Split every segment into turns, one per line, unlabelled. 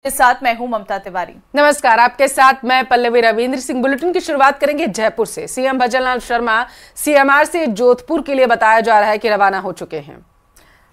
के साथ मैं हूं ममता तिवारी।
नमस्कार, आपके साथ मैं पल्लवी रविंद्र सिंह। बुलेटिन की शुरुआत करेंगे जयपुर से। सीएम भजनलाल शर्मा सीएमआर से जोधपुर के लिए बताया जा रहा है कि रवाना हो चुके हैं।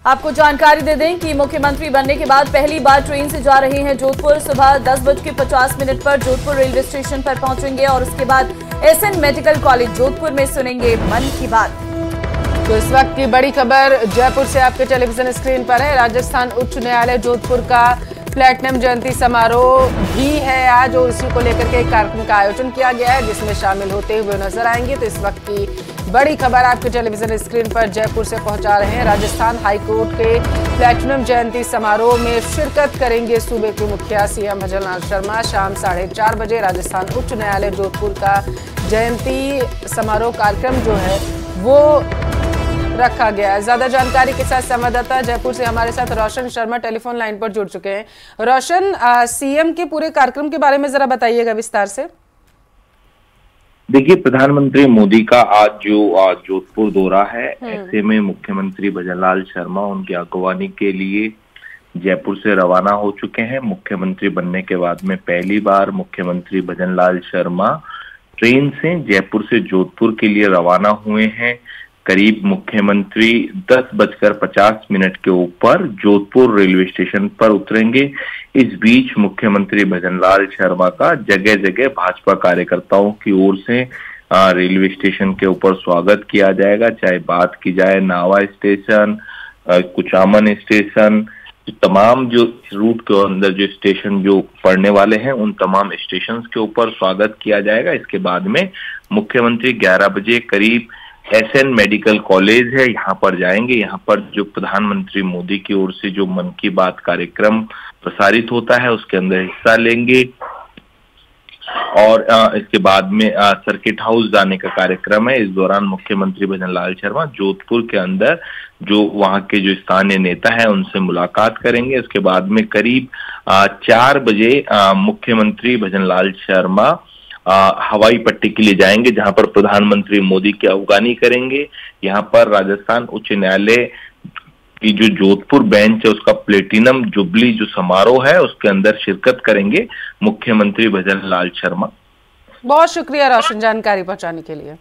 आपको जानकारी दे दें कि मुख्यमंत्री बनने के बाद पहली बार ट्रेन से जा रहे हैं जोधपुर। सुबह 10:50 पर जोधपुर रेलवे स्टेशन पर पहुंचेंगे और उसके बाद एसएन मेडिकल कॉलेज जोधपुर में सुनेंगे मन की बात।
तो इस वक्त की बड़ी खबर जयपुर से आपके टेलीविजन स्क्रीन पर है। राजस्थान उच्च न्यायालय जोधपुर का प्लेटिनम जयंती समारोह भी है आज, और इसी को लेकर के एक कार्यक्रम का आयोजन किया गया है जिसमें शामिल होते हुए नजर आएंगे। तो इस वक्त की बड़ी खबर आपके टेलीविजन स्क्रीन पर जयपुर से पहुंचा रहे हैं। राजस्थान हाईकोर्ट के प्लेटिनम जयंती समारोह में शिरकत करेंगे सूबे के मुखिया सीएम भजनलाल शर्मा। शाम 4:30 बजे राजस्थान उच्च न्यायालय जोधपुर का जयंती समारोह कार्यक्रम जो है वो रखा गया है। ज्यादा जानकारी के साथ संवाददाता जयपुर से हमारे साथ रोशन शर्मा टेलीफोन लाइन पर जुड़ चुके हैं। रोशन, सीएम के पूरे कार्यक्रम के बारे में जरा बताइएगा विस्तार से।
देखिए, प्रधानमंत्री मोदी का आज जोधपुर दौरा है, ऐसे में मुख्यमंत्री भजनलाल शर्मा उनकी अगवानी के लिए जयपुर से रवाना हो चुके हैं। मुख्यमंत्री बनने के बाद में पहली बार मुख्यमंत्री भजनलाल शर्मा ट्रेन से जयपुर से जोधपुर के लिए रवाना हुए हैं। करीब मुख्यमंत्री 10:50 के ऊपर जोधपुर रेलवे स्टेशन पर उतरेंगे। इस बीच मुख्यमंत्री भजनलाल शर्मा का जगह जगह भाजपा कार्यकर्ताओं की ओर से रेलवे स्टेशन के ऊपर स्वागत किया जाएगा। चाहे बात की जाए नावा स्टेशन, कुचामन स्टेशन, तमाम जो रूट के अंदर जो स्टेशन जो पड़ने वाले हैं उन तमाम स्टेशन के ऊपर स्वागत किया जाएगा। इसके बाद में मुख्यमंत्री 11 बजे करीब एसएन मेडिकल कॉलेज है, यहाँ पर जाएंगे। यहाँ पर जो प्रधानमंत्री मोदी की ओर से जो मन की बात कार्यक्रम प्रसारित होता है उसके अंदर हिस्सा लेंगे और इसके बाद में सर्किट हाउस जाने का कार्यक्रम है। इस दौरान मुख्यमंत्री भजनलाल शर्मा जोधपुर के अंदर जो वहाँ के जो स्थानीय नेता है उनसे मुलाकात करेंगे। इसके बाद में करीब 4 बजे मुख्यमंत्री भजनलाल शर्मा हवाई पट्टी के लिए जाएंगे, जहां पर प्रधानमंत्री मोदी की अवगानी करेंगे। यहाँ पर राजस्थान उच्च न्यायालय की जो जोधपुर बेंच है उसका प्लेटिनम जुबली जो समारोह है उसके अंदर शिरकत करेंगे मुख्यमंत्री भजनलाल शर्मा।
बहुत शुक्रिया रोशन जानकारी पहुंचाने के लिए।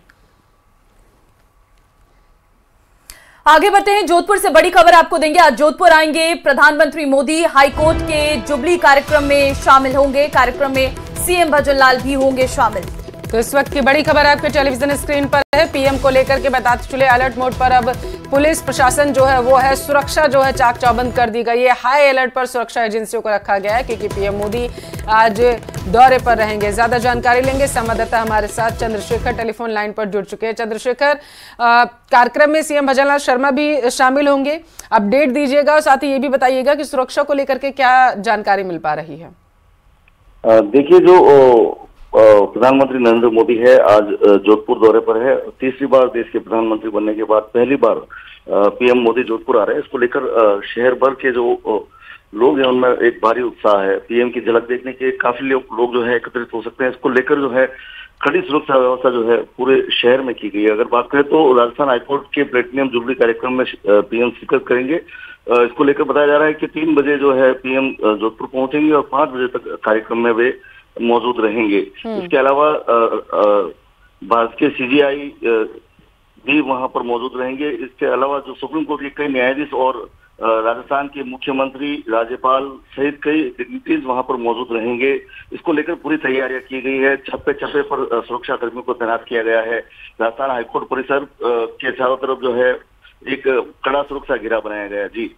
आगे बढ़ते हैं, जोधपुर से बड़ी खबर आपको देंगे। आज जोधपुर आएंगे प्रधानमंत्री मोदी, हाईकोर्ट के जुबली कार्यक्रम में शामिल होंगे। कार्यक्रम में सीएम भजनलाल भी होंगे शामिल।
तो इस वक्त की बड़ी खबर आपके टेलीविजन स्क्रीन पर है। पीएम को लेकर के बताते चले अलर्ट मोड पर अब पुलिस प्रशासन जो है वो है, सुरक्षा जो है चाक चौबंद कर दी गई है। हाई अलर्ट पर सुरक्षा एजेंसियों को रखा गया है क्योंकि पीएम मोदी आज दौरे पर रहेंगे। ज्यादा जानकारी लेंगे, संवाददाता हमारे साथ चंद्रशेखर टेलीफोन लाइन पर जुड़ चुके हैं। चंद्रशेखर, कार्यक्रम में सीएम भजनलाल शर्मा भी शामिल होंगे, अपडेट दीजिएगा और साथ ही ये भी बताइएगा कि सुरक्षा को लेकर के क्या जानकारी मिल पा रही है।
देखिए, जो प्रधानमंत्री नरेंद्र मोदी है आज जोधपुर दौरे पर है। तीसरी बार देश के प्रधानमंत्री बनने के बाद पहली बार पीएम मोदी जोधपुर आ रहे हैं। इसको लेकर शहर भर के जो लोग हैं उनमें एक भारी उत्साह है। पीएम की झलक देखने के काफी लोग जो है एकत्रित हो सकते हैं। इसको लेकर जो है कड़ी सुरक्षा व्यवस्था जो है पूरे शहर में की गई है। अगर बात करें तो राजस्थान हाईकोर्ट के प्लेटिनम जुबली कार्यक्रम में पीएम शिरकत करेंगे। इसको लेकर बताया जा रहा है कि 3 बजे जो है पीएम जोधपुर पहुंचेंगे और 5 बजे तक कार्यक्रम में वे मौजूद रहेंगे। इसके अलावा भारत के सीजीआई भी वहां पर मौजूद रहेंगे। इसके अलावा जो सुप्रीम कोर्ट के कई न्यायाधीश और राजस्थान के मुख्यमंत्री, राज्यपाल सहित कई डिग्निटीज वहां पर मौजूद रहेंगे। इसको लेकर पूरी तैयारियां की गई है। छप्पे छप्पे पर सुरक्षा कर्मियों को तैनात किया गया है। राजस्थान हाईकोर्ट परिसर के चारों तरफ जो है एक कड़ा सुरक्षा घेरा बनाया गया है। जी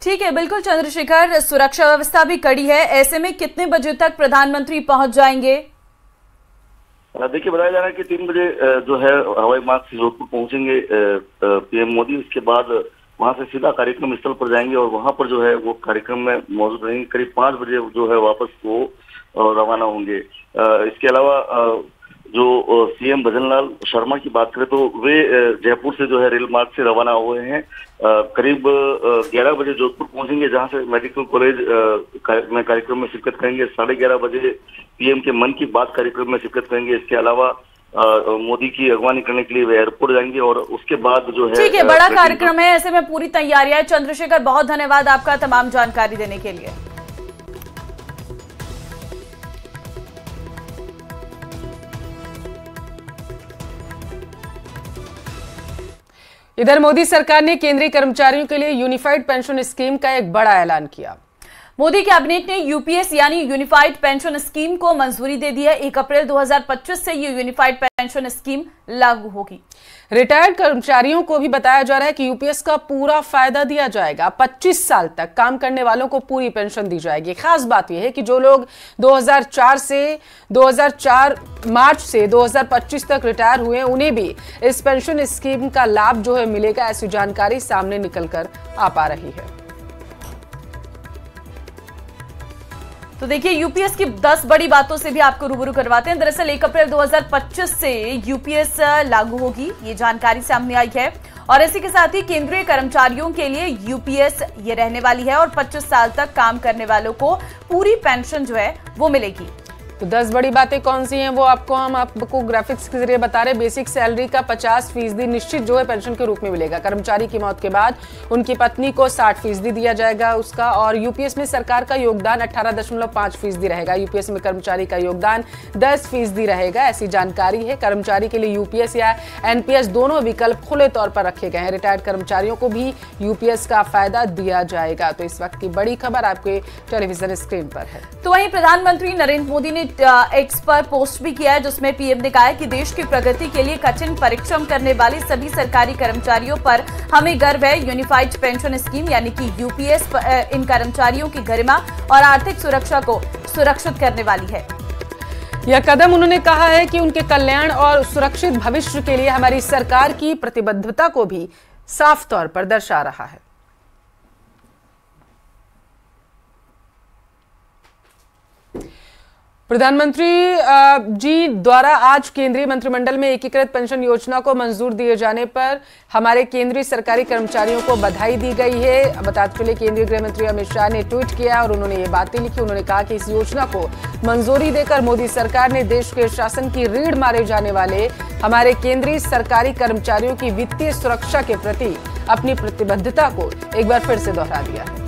ठीक है, बिल्कुल चंद्रशेखर, सुरक्षा व्यवस्था भी कड़ी है। ऐसे में कितने बजे तक प्रधानमंत्री पहुंच जाएंगे?
देखिए, बताया जा रहा है कि 3 बजे जो है हवाई मार्ग से जोधपुर पहुंचेंगे पीएम मोदी। इसके बाद वहां से सीधा कार्यक्रम स्थल पर जाएंगे और वहां पर जो है वो कार्यक्रम में मौजूद रहेंगे। करीब 5 बजे जो है वापस वो रवाना होंगे। इसके अलावा जो सीएम भजनलाल शर्मा की बात करें तो वे जयपुर से जो है रेल मार्ग से रवाना हुए हैं। करीब 11 बजे जोधपुर पहुंचेंगे, जहां से मेडिकल कॉलेज में कार्यक्रम में शिरकत करेंगे। 11:30 बजे पीएम के मन की बात कार्यक्रम में शिरकत करेंगे। इसके अलावा मोदी की अगवानी करने के लिए वे एयरपोर्ट जाएंगे और उसके बाद जो है
ठीक है, बड़ा कार्यक्रम है, ऐसे में पूरी तैयारियां। चंद्रशेखर, बहुत धन्यवाद आपका तमाम जानकारी देने के लिए।
इधर मोदी सरकार ने केंद्रीय कर्मचारियों के लिए यूनिफाइड पेंशन स्कीम का एक बड़ा ऐलान किया।
मोदी कैबिनेट ने यूपीएस यानी यूनिफाइड पेंशन स्कीम को मंजूरी दे दी है। 1 अप्रैल 2025 से ये यूनिफाइड पेंशन स्कीम लागू होगी।
रिटायर्ड कर्मचारियों को भी बताया जा रहा है कि यूपीएस का पूरा फायदा दिया जाएगा। 25 साल तक काम करने वालों को पूरी पेंशन दी जाएगी। खास बात यह है कि जो लोग 2004 मार्च से 2025 तक रिटायर हुए, उन्हें भी इस पेंशन स्कीम का लाभ जो है मिलेगा। ऐसी जानकारी सामने निकलकर आ पा रही है।
तो देखिए, यूपीएस की 10 बड़ी बातों से भी आपको रूबरू करवाते हैं। दरअसल 1 अप्रैल 2025 से यूपीएस लागू होगी, ये जानकारी सामने आई है। और इसी के साथ ही केंद्रीय कर्मचारियों के लिए यूपीएस ये रहने वाली है और 25 साल तक काम करने वालों को पूरी पेंशन जो है वो मिलेगी।
तो 10 बड़ी बातें कौन सी हैं वो हम आपको ग्राफिक्स के जरिए बता रहे हैं। बेसिक सैलरी का 50% निश्चित जो है पेंशन के रूप में मिलेगा। कर्मचारी की मौत के बाद उनकी पत्नी को 60% दिया जाएगा उसका। और यूपीएस में सरकार का योगदान 18.5% रहेगा। यूपीएस में कर्मचारी का योगदान 10% रहेगा। ऐसी जानकारी है। कर्मचारी के लिए यूपीएस या एनपीएस दोनों विकल्प खुले तौर पर रखे गए हैं। रिटायर्ड कर्मचारियों को भी यूपीएस का फायदा दिया जाएगा। तो इस वक्त की बड़ी खबर आपके टेलीविजन स्क्रीन पर है।
तो वहीं प्रधानमंत्री नरेंद्र मोदी ने एक्स पर पोस्ट भी किया है, जिसमें पीएम ने कहा है कि देश की प्रगति के लिए कठिन परिश्रम करने वाले सभी सरकारी कर्मचारियों पर हमें गर्व है। यूनिफाइड पेंशन स्कीम यानी कि यूपीएस इन कर्मचारियों की गरिमा और आर्थिक सुरक्षा को सुरक्षित करने वाली है।
यह कदम उन्होंने कहा है कि उनके कल्याण और सुरक्षित भविष्य के लिए हमारी सरकार की प्रतिबद्धता को भी साफ तौर पर दर्शा रहा है। प्रधानमंत्री जी द्वारा आज केंद्रीय मंत्रिमंडल में एकीकृत पेंशन योजना को मंजूर दिए जाने पर हमारे केंद्रीय सरकारी कर्मचारियों को बधाई दी गई है। बताते चले केंद्रीय गृह मंत्री अमित शाह ने ट्वीट किया और उन्होंने ये बातें लिखी। उन्होंने कहा कि इस योजना को मंजूरी देकर मोदी सरकार ने देश के शासन की रीढ़ मारे जाने वाले हमारे केंद्रीय सरकारी कर्मचारियों की वित्तीय सुरक्षा के प्रति अपनी प्रतिबद्धता को एक बार फिर से दोहरा दिया है।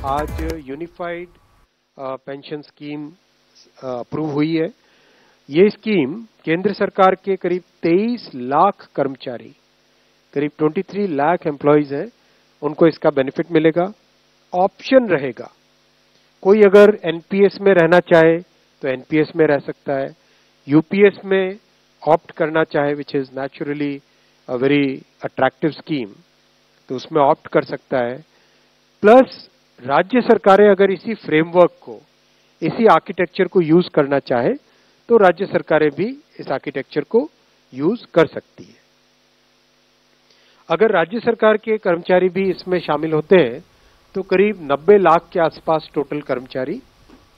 आज यूनिफाइड पेंशन स्कीम अप्रूव हुई है। ये स्कीम केंद्र सरकार के करीब 23 लाख कर्मचारी, करीब 23 लाख एम्प्लॉयज हैं, उनको इसका बेनिफिट मिलेगा। ऑप्शन रहेगा, कोई अगर एनपीएस में रहना चाहे तो एनपीएस में रह सकता है, यूपीएस में ऑप्ट करना चाहे which is naturally a very attractive scheme, तो उसमें ऑप्ट कर सकता है। प्लस राज्य सरकारें अगर इसी फ्रेमवर्क को, इसी आर्किटेक्चर को यूज करना चाहे तो राज्य सरकारें भी इस आर्किटेक्चर को यूज कर सकती है। अगर राज्य सरकार के कर्मचारी भी इसमें शामिल होते हैं तो करीब 90 लाख के आसपास टोटल कर्मचारी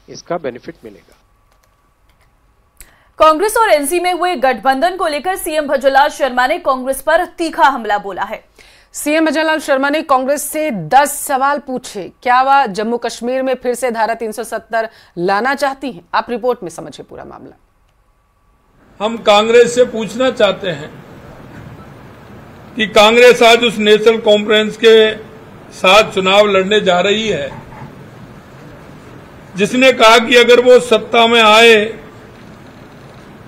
इसका बेनिफिट मिलेगा।
कांग्रेस और एनसी में हुए गठबंधन को लेकर सीएम भजनलाल शर्मा ने कांग्रेस पर तीखा हमला बोला है।
सीएम भजनलाल शर्मा ने कांग्रेस से 10 सवाल पूछे। क्या वह जम्मू कश्मीर में फिर से धारा 370 लाना चाहती हैं? आप रिपोर्ट में समझिए पूरा मामला।
हम कांग्रेस से पूछना चाहते हैं कि कांग्रेस आज उस नेशनल कॉन्फ्रेंस के साथ चुनाव लड़ने जा रही है जिसने कहा कि अगर वो सत्ता में आए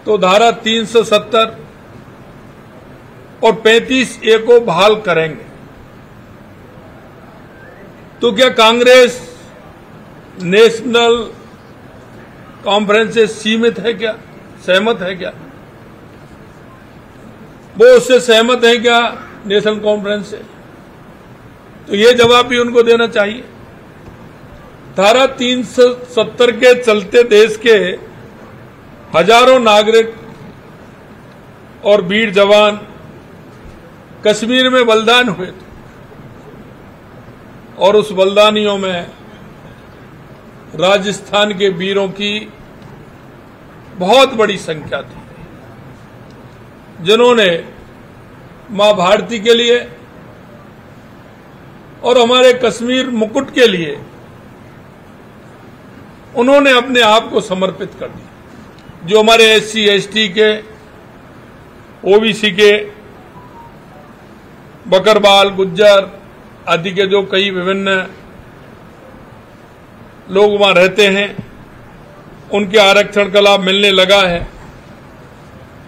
तो धारा 370 और 35A को बहाल करेंगे। तो क्या कांग्रेस नेशनल कॉन्फ्रेंस से सीमित है क्या, सहमत है क्या? वो उससे सहमत है क्या नेशनल कॉन्फ्रेंस से? तो ये जवाब भी उनको देना चाहिए। धारा 370 के चलते देश के हजारों नागरिक और वीर जवान कश्मीर में बलिदान हुए थे और उस बलिदानियों में राजस्थान के वीरों की बहुत बड़ी संख्या थी, जिन्होंने मां भारती के लिए और हमारे कश्मीर मुकुट के लिए उन्होंने अपने आप को समर्पित कर दिया। जो हमारे एससी एसटी के, ओबीसी के, बकरवाल, गुज्जर आदि के जो कई विभिन्न लोग वहां रहते हैं, उनके आरक्षण का लाभ मिलने लगा है?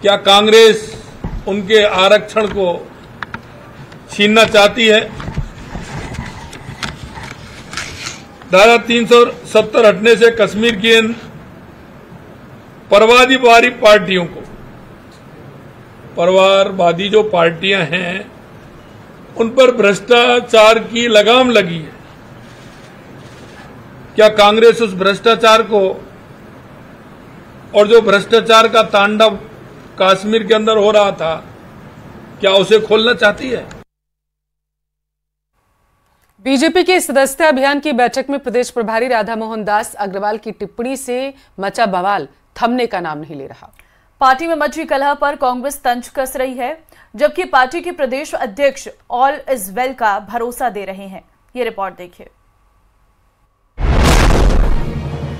क्या कांग्रेस उनके आरक्षण को छीनना चाहती है? धारा 370 हटने से कश्मीर की इन परवादीवादी पार्टियों को, परवारवादी जो पार्टियां हैं, उन पर भ्रष्टाचार की लगाम लगी है। क्या कांग्रेस उस भ्रष्टाचार को और जो भ्रष्टाचार का तांडव कश्मीर के अंदर हो रहा था, क्या उसे खोलना चाहती है?
बीजेपी के सदस्यता अभियान की बैठक में प्रदेश प्रभारी राधा मोहन दास अग्रवाल की टिप्पणी से मचा बवाल थमने का नाम नहीं ले रहा।
पार्टी में मची कलह पर कांग्रेस तंज कस रही है, जबकि पार्टी के प्रदेश अध्यक्ष ऑल इज वेल का भरोसा दे रहे हैं। ये रिपोर्ट देखिए।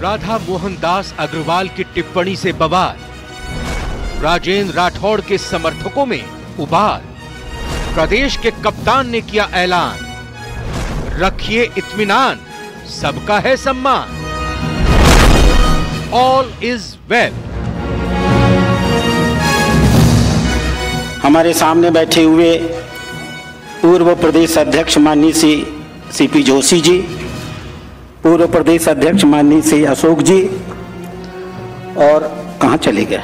राधा मोहन दास अग्रवाल की टिप्पणी से बवाल, राजेंद्र राठौड़ के समर्थकों में उबाल। प्रदेश के कप्तान ने किया ऐलान, रखिए इत्मीनान, सबका है सम्मान, ऑल इज वेल।
हमारे सामने बैठे हुए पूर्व प्रदेश अध्यक्ष माननीय श्री सीपी जोशी जी, पूर्व प्रदेश अध्यक्ष माननीय श्री अशोक जी, और कहाँ चले गए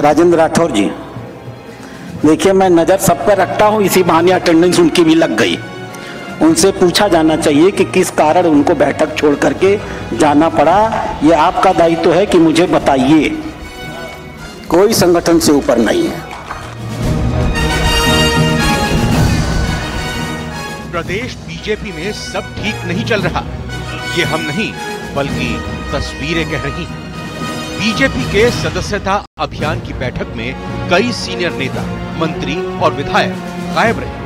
राजेंद्र राठौर जी। देखिए, मैं नजर सब पर रखता हूँ, इसी बहाने अटेंडेंस उनकी भी लग गई। उनसे पूछा जाना चाहिए कि किस कारण उनको बैठक छोड़ करके जाना पड़ा। ये आपका दायित्व है कि मुझे बताइए। कोई संगठन से ऊपर नहीं है।
प्रदेश बीजेपी में सब ठीक नहीं चल रहा, ये हम नहीं बल्कि तस्वीरें कह रही हैं। बीजेपी के सदस्यता अभियान की बैठक में कई सीनियर नेता, मंत्री और विधायक गायब रहे,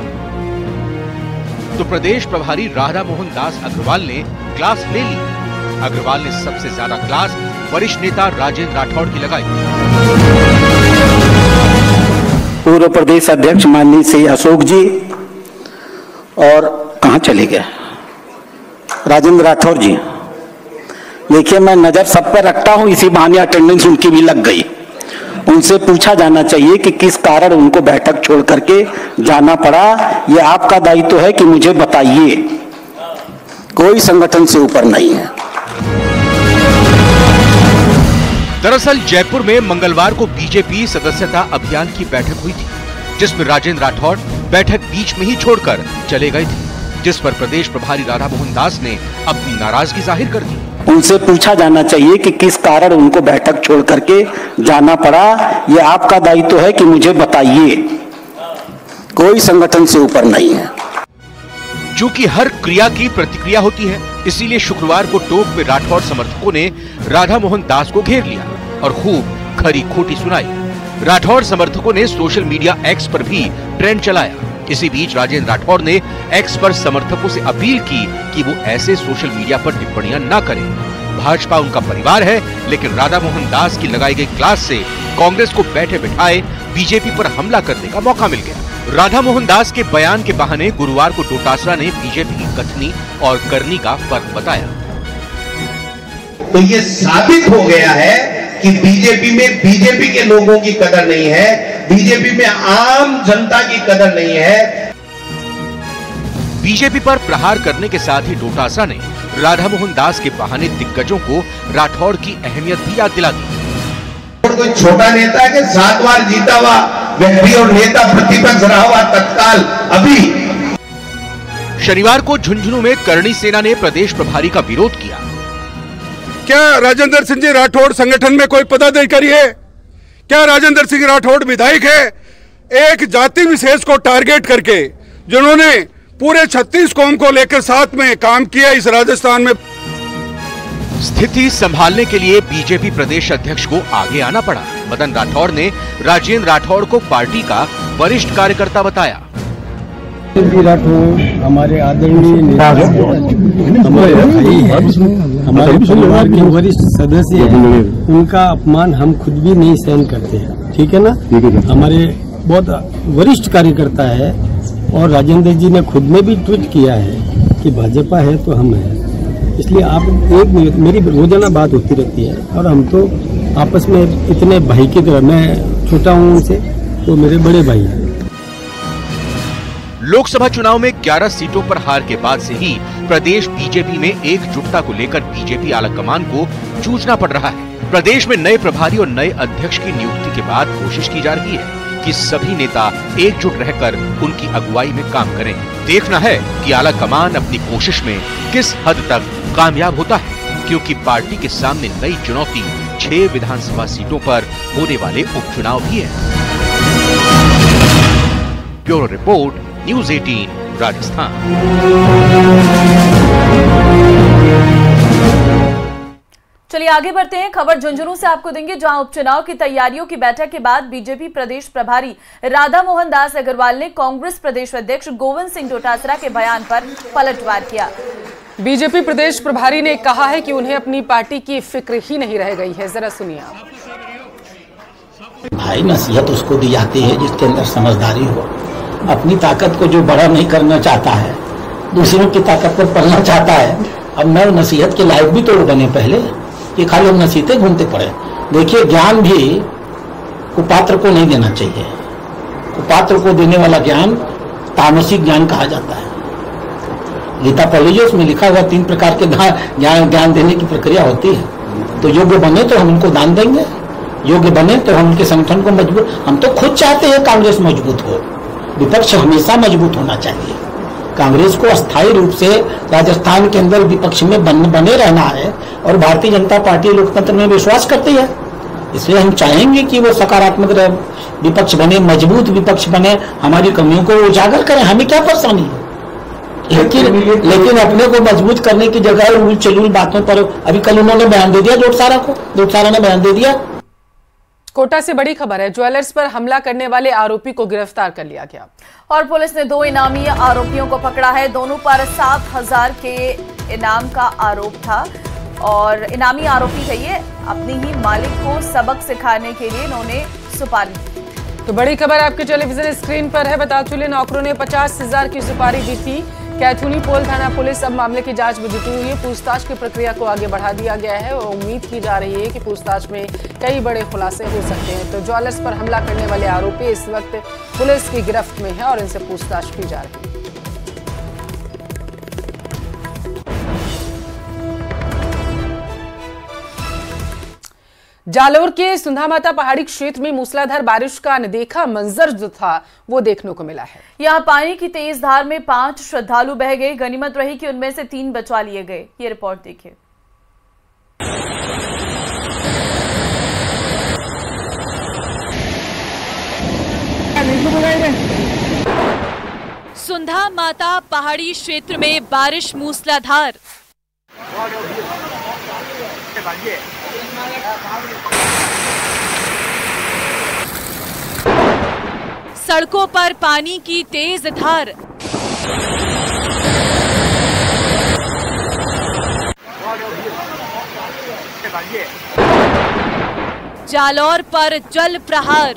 तो प्रदेश प्रभारी राधा मोहन दास अग्रवाल ने क्लास ले ली। अग्रवाल ने सबसे ज्यादा क्लास वरिष्ठ नेता राजेंद्र राठौड़ की लगाई।
पूर्व प्रदेश अध्यक्ष माननीय श्री अशोक जी, और कहाँ चले गए राजेंद्र राठौर जी। देखिए, मैं नजर सब पर रखता हूँ, इसी बहाने अटेंडेंस उनकी भी लग गई। उनसे पूछा जाना चाहिए कि किस कारण उनको बैठक छोड़ करके जाना पड़ा। ये आपका दायित्व है कि मुझे बताइए। कोई संगठन से ऊपर नहीं है।
दरअसल जयपुर में मंगलवार को बीजेपी सदस्यता अभियान की बैठक हुई थी, जिसमें राजेंद्र राठौड़ बैठक बीच में ही छोड़कर चले गए थे, जिस पर प्रदेश प्रभारी राधा मोहन दास ने अपनी नाराजगी जाहिर कर दी।
उनसे पूछा जाना चाहिए कि किस कारण उनको बैठक छोड़ करके जाना पड़ा। ये आपका दायित्व है कि मुझे बताइए। कोई संगठन से ऊपर नहीं है।
चूंकि हर क्रिया की प्रतिक्रिया होती है, इसीलिए शुक्रवार को टोक में राठौड़ समर्थकों ने राधा मोहन दास को घेर लिया और खूब खरी खोटी सुनाई। राठौड़ समर्थकों ने सोशल मीडिया एक्स पर भी ट्रेंड चलाया। इसी बीच राजेंद्र राठौड़ ने एक्स पर समर्थकों से अपील की कि वो ऐसे सोशल मीडिया पर टिप्पणियां न करें। भाजपा उनका परिवार है, लेकिन राधा मोहन दास की लगाई गई क्लास से कांग्रेस को बैठे बिठाए बीजेपी पर हमला करने का मौका मिल गया। राधा मोहन दास के बयान के बहाने गुरुवार को डोटासरा ने बीजेपी की कथनी और करनी का फर्क बताया।
तो ये साबित हो गया है कि बीजेपी में बीजेपी के लोगों की कदर नहीं है, बीजेपी में आम जनता की कदर नहीं है।
बीजेपी पर प्रहार करने के साथ ही डोटासरा ने राधा मोहन दास के बहाने दिग्गजों को राठौड़ की अहमियत भी याद दिला दी।
कोई छोटा नेता के 7 बार जीता हुआ व्यक्ति और नेता प्रतिपक्ष रहा हुआ तत्काल अभी।
शनिवार को झुंझुनू में करणी सेना ने प्रदेश प्रभारी का विरोध किया।
क्या राजेंद्र सिंह जी राठौड़ संगठन में कोई पदाधिकारी है? क्या राजेंद्र सिंह राठौड़ विधायक है? एक जाति विशेष को टारगेट करके जिन्होंने पूरे 36 कौम को लेकर साथ में काम किया इस राजस्थान में।
स्थिति संभालने के लिए बीजेपी प्रदेश अध्यक्ष को आगे आना पड़ा। मदन राठौड़ ने राजेंद्र राठौड़ को पार्टी का वरिष्ठ कार्यकर्ता बताया।
राठौड़ हमारे आदरणीय नेता, हमारे भाई है, हमारे परिवार के वरिष्ठ सदस्य हैं। उनका अपमान हम खुद भी नहीं सहन करते हैं, ठीक है ना। हमारे बहुत वरिष्ठ कार्यकर्ता है, और राजेंद्र जी ने खुद में भी ट्वीट किया है कि भाजपा है तो हम हैं। इसलिए आप एक मिनट, मेरी रोजाना बात होती रहती है और हम तो आपस में इतने भाई की तरह, मैं छोटा हूँ उनसे तो मेरे बड़े भाई हैं।
लोकसभा चुनाव में 11 सीटों पर हार के बाद से ही प्रदेश बीजेपी में एकजुटता को लेकर बीजेपी आलाकमान को जूझना पड़ रहा है। प्रदेश में नए प्रभारी और नए अध्यक्ष की नियुक्ति के बाद कोशिश की जा रही है कि सभी नेता एकजुट रहकर उनकी अगुवाई में काम करें। देखना है कि आलाकमान अपनी कोशिश में किस हद तक कामयाब होता है, क्योंकि पार्टी के सामने नई चुनौती 6 विधानसभा सीटों पर होने वाले उपचुनाव भी है। Bureau report, news 18 Rajasthan.
चलिए आगे बढ़ते हैं। खबर झुंझुनू से आपको देंगे, जहां उपचुनाव की तैयारियों की बैठक के बाद बीजेपी प्रदेश प्रभारी राधा मोहन दास अग्रवाल ने कांग्रेस प्रदेश अध्यक्ष गोविंद सिंह डोटासरा के बयान पर पलटवार किया।
बीजेपी प्रदेश प्रभारी ने कहा है कि उन्हें अपनी पार्टी की फिक्र ही नहीं रह गई है। जरा सुनिए आप।
भाई, नसीहत उसको दी जाती है जिसके अंदर समझदारी हो। अपनी ताकत को जो बड़ा नहीं करना चाहता है, दूसरों की ताकत पर पलना चाहता है। अब मैं नसीहत के लायक भी तो बने पहले, ये खाली हम नसीहतें घूमते पड़े। देखिए, ज्ञान भी कुपात्र को नहीं देना चाहिए। कुपात्र को देने वाला ज्ञान तामसिक ज्ञान कहा जाता है। गीता पढ़ लीजिए, उसमें लिखा हुआ 3 प्रकार के ज्ञान देने की प्रक्रिया होती है। तो योग्य बने तो हम उनको दान देंगे, योग्य बने तो हम उनके संगठन को मजबूत, हम तो खुद चाहते हैं कांग्रेस मजबूत हो। विपक्ष हमेशा मजबूत होना चाहिए। कांग्रेस को अस्थायी रूप से राजस्थान के अंदर विपक्ष में बने रहना है और भारतीय जनता पार्टी लोकतंत्र में विश्वास करती है। इसलिए हम चाहेंगे कि वो सकारात्मक विपक्ष बने, मजबूत विपक्ष बने, हमारी कमियों को उजागर करें। हमें क्या परेशानी है, लेकिन अपने को मजबूत करने की जगह उल चलूल बातों पर, अभी कल उन्होंने बयान दे दिया, डोटासरा ने बयान दे दिया।
कोटा से बड़ी खबर है, ज्वेलर्स पर हमला करने वाले आरोपी को गिरफ्तार कर लिया गया
और पुलिस ने 2 इनामी आरोपियों को पकड़ा है। दोनों पर 7,000 के इनाम का आरोप था और इनामी आरोपी थे ये। अपनी ही मालिक को सबक सिखाने के लिए इन्होंने सुपारी दी।
तो बड़ी खबर आपके टेलीविजन स्क्रीन पर है। बता चले, नौकरों ने 50,000 की सुपारी दी थी। कैथूनी पोल थाना पुलिस अब मामले की जांच में जुटी हुई है। पूछताछ की प्रक्रिया को आगे बढ़ा दिया गया है और उम्मीद की जा रही है कि पूछताछ में कई बड़े खुलासे हो सकते हैं। तो ज्वेलर्स पर हमला करने वाले आरोपी इस वक्त पुलिस की गिरफ्त में है और इनसे पूछताछ की जा रही है। जालोर के सुंधा माता पहाड़ी क्षेत्र में मूसलाधार बारिश का अनदेखा मंजर जो था वो देखने को मिला है।
यहाँ पानी की तेज धार में 5 श्रद्धालु बह गए। गनीमत रही कि उनमें से 3 बचा लिए गए। ये रिपोर्ट देखिए।
सुंधा माता पहाड़ी क्षेत्र में बारिश मूसलाधार। सड़कों पर पानी की तेज धार। जालौर पर जल प्रहार।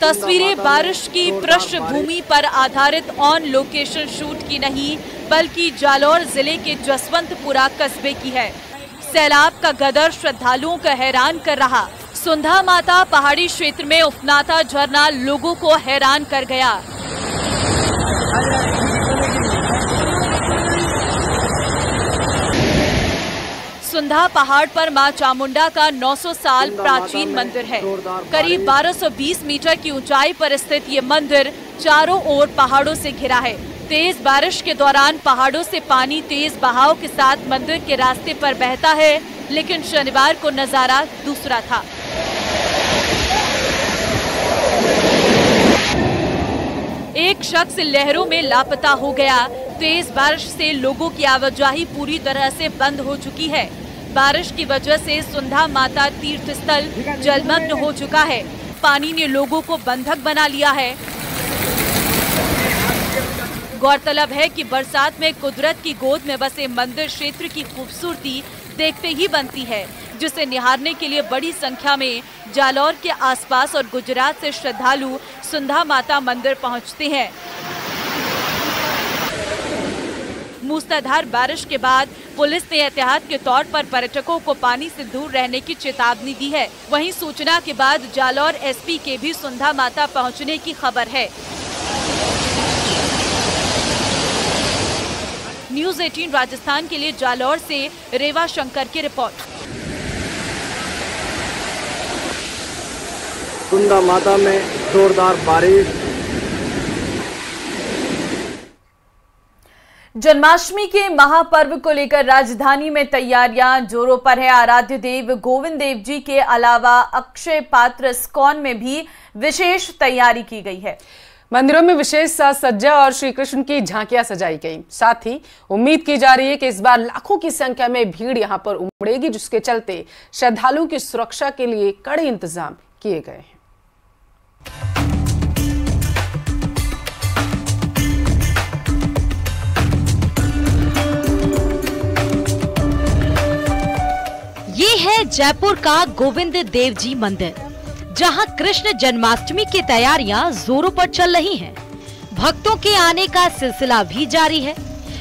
तस्वीरें बारिश की पृष्ठभूमि पर आधारित ऑन लोकेशन शूट की नहीं, बल्कि जालौर जिले के जसवंतपुरा कस्बे की है। सैलाब का गदर श्रद्धालुओं को हैरान कर रहा। सुंधा माता पहाड़ी क्षेत्र में उफनाता झरना लोगों को हैरान कर गया। सुंधा पहाड़ पर मां चामुंडा का 900 साल प्राचीन मंदिर है। करीब 1220 मीटर की ऊंचाई पर स्थित ये मंदिर चारों ओर पहाड़ों से घिरा है। तेज बारिश के दौरान पहाड़ों से पानी तेज बहाव के साथ मंदिर के रास्ते पर बहता है, लेकिन शनिवार को नजारा दूसरा था। एक शख्स लहरों में लापता हो गया। तेज बारिश से लोगों की आवाजाही पूरी तरह से बंद हो चुकी है। बारिश की वजह से सुंधा माता तीर्थ स्थल जलमग्न हो चुका है। पानी ने लोगों को बंधक बना लिया है। गौरतलब है कि बरसात में कुदरत की गोद में बसे मंदिर क्षेत्र की खूबसूरती देखते ही बनती है। जिसे निहारने के लिए बड़ी संख्या में जालौर के आसपास और गुजरात से श्रद्धालु सुंधा माता मंदिर पहुंचते हैं। मूसलाधार बारिश के बाद पुलिस ने एहतियात के तौर पर पर्यटकों को पानी से दूर रहने की चेतावनी दी है। वहीं सूचना के बाद जालौर एसपी के भी सुंधा माता पहुंचने की खबर है। न्यूज़ 18 राजस्थान के लिए जालौर से रेवा शंकर की रिपोर्ट।
सुंधा माता में जोरदार बारिश।
जन्माष्टमी के महापर्व को लेकर राजधानी में तैयारियां जोरों पर है। आराध्य देव गोविंद देव जी के अलावा अक्षय पात्र इस्कॉन में भी विशेष तैयारी की गई है।
मंदिरों में विशेष साज सज्जा और श्री कृष्ण की झांकियां सजाई गई। साथ ही उम्मीद की जा रही है कि इस बार लाखों की संख्या में भीड़ यहां पर उमड़ेगी, जिसके चलते श्रद्धालुओं की सुरक्षा के लिए कड़े इंतजाम किए गए हैं।
ये है जयपुर का गोविंद देव जी मंदिर, जहां कृष्ण जन्माष्टमी की तैयारियां जोरों पर चल रही हैं। भक्तों के आने का सिलसिला भी जारी है।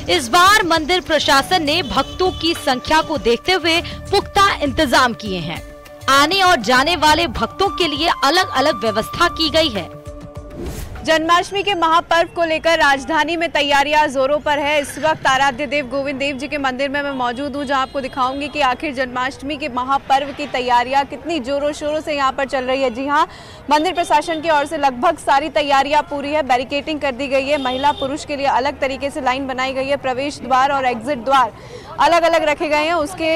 इस बार मंदिर प्रशासन ने भक्तों की संख्या को देखते हुए पुख्ता इंतजाम किए हैं। आने और जाने वाले भक्तों के लिए अलग अलग व्यवस्था की गई है।
जन्माष्टमी के महापर्व को लेकर राजधानी में तैयारियां जोरों पर है। इस वक्त आराध्य देव गोविंद देव जी के मंदिर में मैं मौजूद हूं, जहां आपको दिखाऊंगी कि आखिर जन्माष्टमी के महापर्व की तैयारियां कितनी जोरों शोरों से यहां पर चल रही है। जी हां, मंदिर प्रशासन की ओर से लगभग सारी तैयारियां पूरी है। बैरिकेडिंग कर दी गई है। महिला पुरुष के लिए अलग तरीके से लाइन बनाई गई है। प्रवेश द्वार और एग्जिट द्वार अलग अलग रखे गए हैं। उसके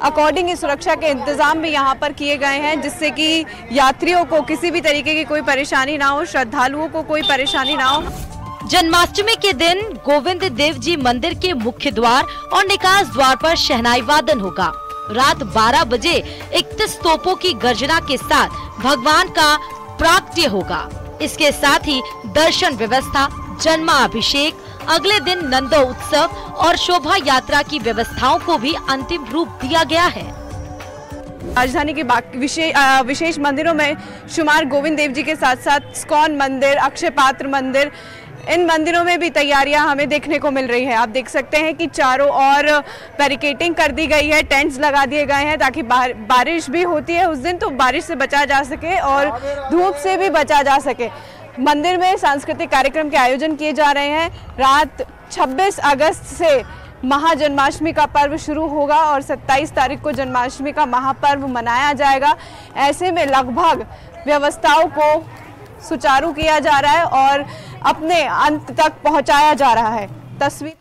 अकॉर्डिंग सुरक्षा के इंतजाम भी यहाँ पर किए गए हैं, जिससे कि यात्रियों को किसी भी तरीके की कोई परेशानी ना हो, श्रद्धालुओं को कोई परेशानी ना हो।
जन्माष्टमी के दिन गोविंद देव जी मंदिर के मुख्य द्वार और निकास द्वार पर शहनाई वादन होगा। रात 12 बजे 31 तोपों की गर्जना के साथ भगवान का प्राकट्य होगा। इसके साथ ही दर्शन व्यवस्था, जन्माभिषेक, अगले दिन नंदो उत्सव और शोभा यात्रा की व्यवस्थाओं को भी अंतिम रूप दिया गया है।
राजधानी के विशेष मंदिरों में शुमार गोविंद देव जी के साथ साथ इस्कॉन मंदिर, अक्षय पात्र मंदिर, इन मंदिरों में भी तैयारियां हमें देखने को मिल रही है। आप देख सकते हैं कि चारों ओर बैरिकेडिंग कर दी गई है, टेंट्स लगा दिए गए हैं, ताकि बारिश भी होती है उस दिन तो बारिश से बचा जा सके और धूप से भी बचा जा सके। मंदिर में सांस्कृतिक कार्यक्रम के आयोजन किए जा रहे हैं। रात 26 अगस्त से महाजन्माष्टमी का पर्व शुरू होगा और 27 तारीख को जन्माष्टमी का महापर्व मनाया जाएगा। ऐसे में लगभग व्यवस्थाओं को सुचारू किया जा रहा है और अपने अंत तक पहुंचाया जा रहा है। तस्वीर